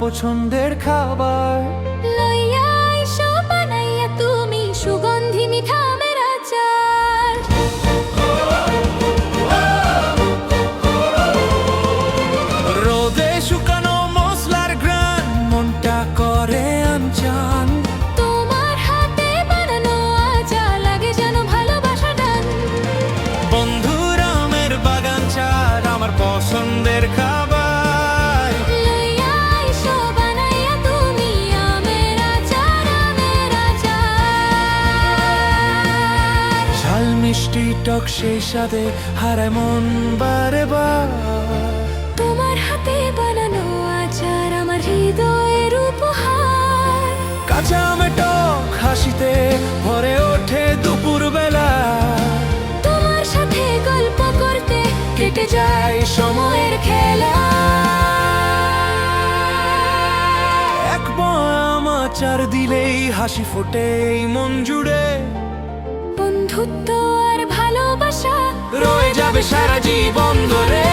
পছন্দের খাবার। লইয়া আইসো বানাইয়া তুমি সুগন্ধি মিঠা আমের আচার। রোদে শুকানো মশলার ঘ্রাণ মনটা করে আনচান। তোমার হাতে বানানো আচার লাগে যেন ভালোবাসা টান। বন্ধুর আমের বাগান চার আমার পছন্দের খাবার। লইয়া আইসো বানাইয়া তুমি আমের আচার, আমের আচার। ঝাল মিষ্টি টক সেই স্বাদে হারায় মন বারে বার। তোমার হাতে বানানো আচার আমার হৃদয়ের উপহার। কাঁচা আমের টক হাসিতে ভরে ওঠে দুপুর বেলা। তোমার সাথে গল্প করতে কেটে যায় সময়ের খেলা। এক বয়াম আচার দিলেই হাসি ফোটে এই মন জুড়ে। বন্ধুত্ব আর ভালোবাসা রয়ে যাবে সারা জীবন ধরে।